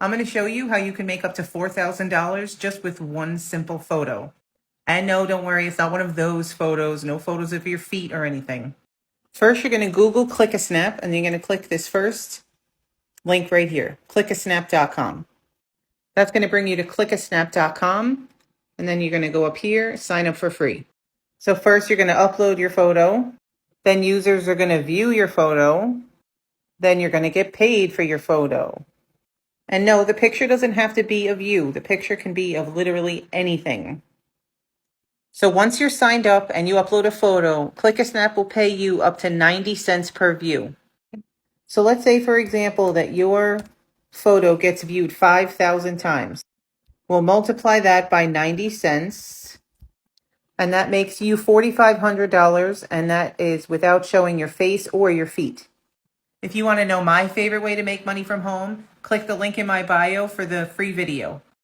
I'm going to show you how you can make up to $4,000 just with one simple photo. And no, don't worry, it's not one of those photos, no photos of your feet or anything. First, you're going to Google Clickasnap, and you're going to click this first link right here, clickasnap.com. That's going to bring you to clickasnap.com, and then you're going to go up here, sign up for free. So first, you're going to upload your photo. Then users are going to view your photo. Then you're going to get paid for your photo. And no, the picture doesn't have to be of you. The picture can be of literally anything. So once you're signed up and you upload a photo, Clickasnap will pay you up to 90 cents per view. So let's say, for example, that your photo gets viewed 5,000 times. We'll multiply that by 90 cents, and that makes you $4,500, and that is without showing your face or your feet. If you want to know my favorite way to make money from home, click the link in my bio for the free video.